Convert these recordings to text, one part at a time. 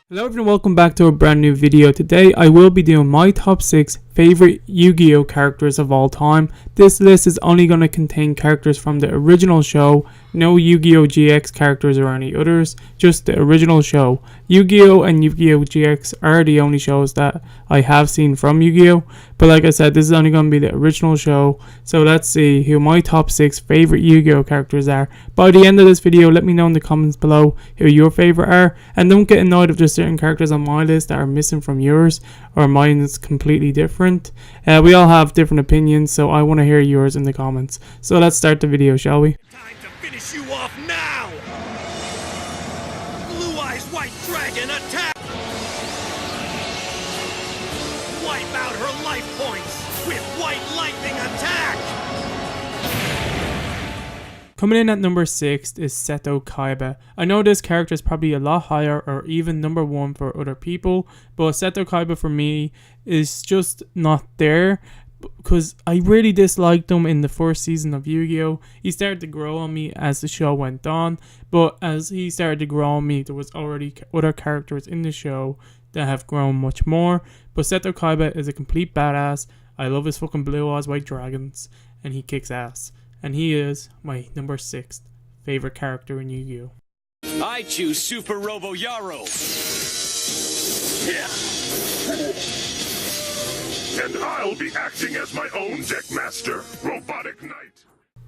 Hello everyone, welcome back to a brand new video. Today I will be doing my top 6 favorite Yu-Gi-Oh characters of all time. This list is only going to contain characters from the original show, no Yu-Gi-Oh GX characters or any others, just the original show. Yu-Gi-Oh and Yu-Gi-Oh GX are the only shows that I have seen from Yu-Gi-Oh, but like I said, this is only going to be the original show. So let's see who my top 6 favorite Yu-Gi-Oh characters are. By the end of this video, let me know in the comments below who your favorite are, and don't get annoyed if there's certain characters on my list that are missing from yours or mine is completely different. We all have different opinions, so I want to hear yours in the comments. So let's start the video, shall we? Time to finish you off now! Blue Eyes White Dragon attack! Wipe out her life points with White Lightning attack! Coming in at number 6 is Seto Kaiba. I know this character is probably a lot higher or even number 1 for other people, but Seto Kaiba for me is just not there because I really disliked him in the first season of Yu-Gi-Oh! He started to grow on me as the show went on, but as he started to grow on me, there was already other characters in the show that have grown much more. But Seto Kaiba is a complete badass. I love his fucking blue eyes white dragons, and he kicks ass. And he is my number 6 favorite character in Yu-Gi-Oh! I choose Super Robo Yaro. And I'll be acting as my own deck master, Robotic Knight.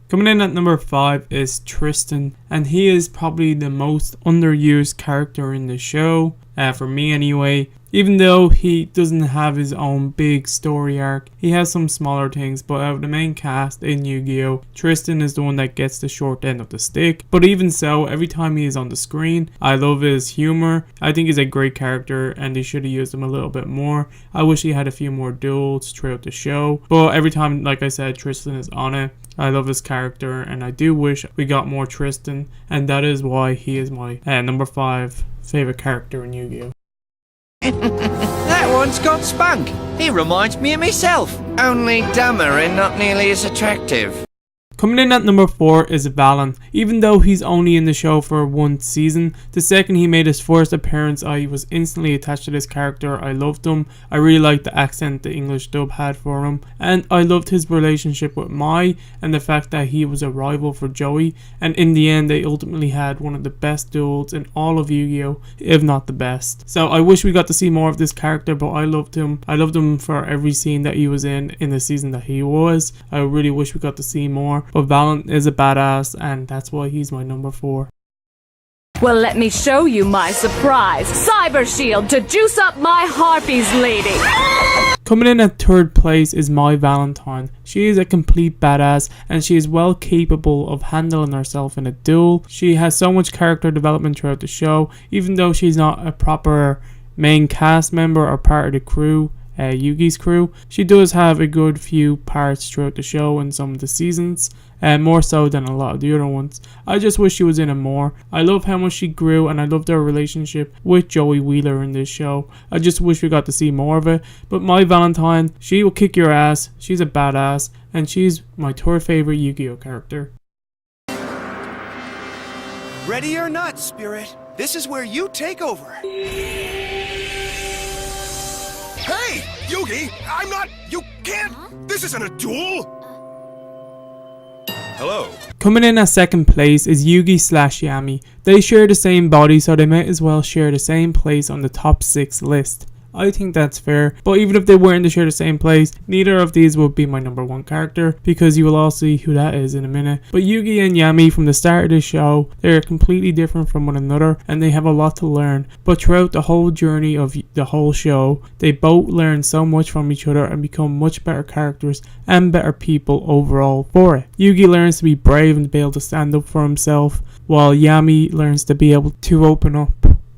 Coming in at number 5 is Tristan, and he is probably the most underused character in the show, for me anyway. Even though he doesn't have his own big story arc, he has some smaller things, but out of the main cast in Yu-Gi-Oh, Tristan is the one that gets the short end of the stick. But even so, every time he is on the screen, I love his humor. I think he's a great character and they should have used him a little bit more. I wish he had a few more duels throughout the show, but every time, like I said, Tristan is on it, I love his character and I do wish we got more Tristan, and that is why he is my number 5 favorite character in Yu-Gi-Oh! That one's got spunk. He reminds me of myself, only dumber and not nearly as attractive. Coming in at number 4 is Valen. Even though he's only in the show for one season, the second he made his first appearance I was instantly attached to this character. I loved him. I really liked the accent the English dub had for him, and I loved his relationship with Mai and the fact that he was a rival for Joey, and in the end they ultimately had one of the best duels in all of Yu-Gi-Oh, if not the best. So I wish we got to see more of this character, but I loved him. I loved him for every scene that he was in the season that he was. I really wish we got to see more. But Valen is a badass, and that's why he's my number 4. Well, let me show you my surprise cyber shield to juice up my harpies, lady. Coming in at 3rd place is My Valentine. She is a complete badass and she is well capable of handling herself in a duel. She has so much character development throughout the show, even though she's not a proper main cast member or part of the crew. Yugi's crew. She does have a good few parts throughout the show and some of the seasons, more so than a lot of the other ones. I just wish she was in it more. I love how much she grew and I loved her relationship with Joey Wheeler in this show. I just wish we got to see more of it. But My Valentine, she will kick your ass. She's a badass and she's my 3rd favorite Yu-Gi-Oh character. Ready or not, Spirit, this is where you take over. Hey, Yugi! I'm not... You can't... This isn't a duel! Hello. Coming in at 2nd place is Yugi / Yami. They share the same body, so they might as well share the same place on the top 6 list. I think that's fair, but even if they weren't to share the same place, neither of these would be my number 1 character, because you will all see who that is in a minute. But Yugi and Yami from the start of the show, they are completely different from one another and they have a lot to learn, but throughout the whole journey of the whole show, they both learn so much from each other and become much better characters and better people overall for it. Yugi learns to be brave and to be able to stand up for himself, while Yami learns to be able to open up.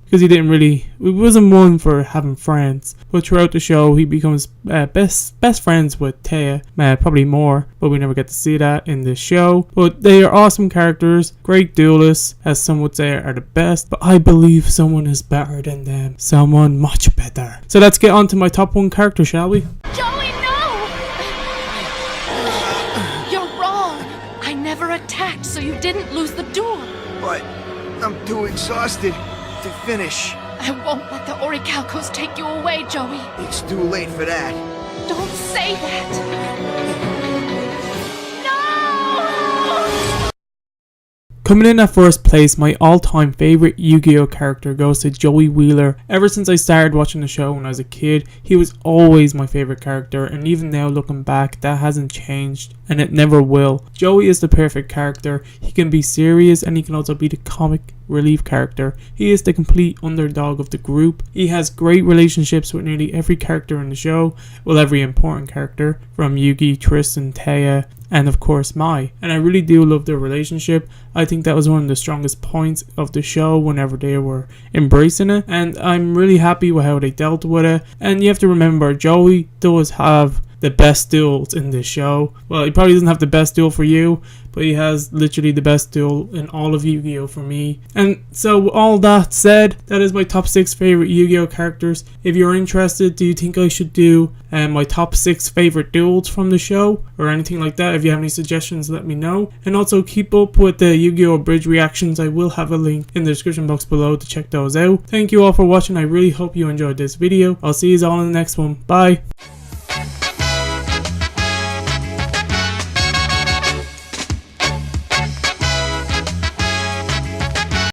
Because he wasn't one for having friends. But throughout the show, he becomes best friends with Taya, probably more, but we never get to see that in this show. But they are awesome characters, great duelists, as some would say are the best, but I believe someone is better than them. Someone much better. So let's get on to my top 1 character, shall we? Joey, no! You're wrong. I never attacked, so you didn't lose the duel. But I'm too exhausted to finish. I won't let the Orichalcos take you away, Joey. It's too late for that. Don't say that. Coming in at first place, my all-time favorite Yu-Gi-Oh character goes to Joey Wheeler. Ever since I started watching the show when I was a kid, he was always my favorite character, and even now looking back, that hasn't changed, and it never will. Joey is the perfect character. He can be serious, and he can also be the comic relief character. He is the complete underdog of the group. He has great relationships with nearly every character in the show, well, every important character, from Yugi, Tristan, Taya, and of course Mai. And I really do love their relationship. I think that was one of the strongest points of the show whenever they were embracing it, and I'm really happy with how they dealt with it. And you have to remember, Joey does have the best duels in this show. Well, he probably doesn't have the best duel for you, but he has literally the best duel in all of Yu-Gi-Oh for me. And so all that said, that is my top 6 favorite Yu-Gi-Oh characters. If you're interested, do you think I should do my top 6 favorite duels from the show or anything like that? If you have any suggestions, let me know. And also keep up with the Yu-Gi-Oh Bridge reactions. I will have a link in the description box below to check those out. Thank you all for watching. I really hope you enjoyed this video. I'll see you all in the next one. Bye.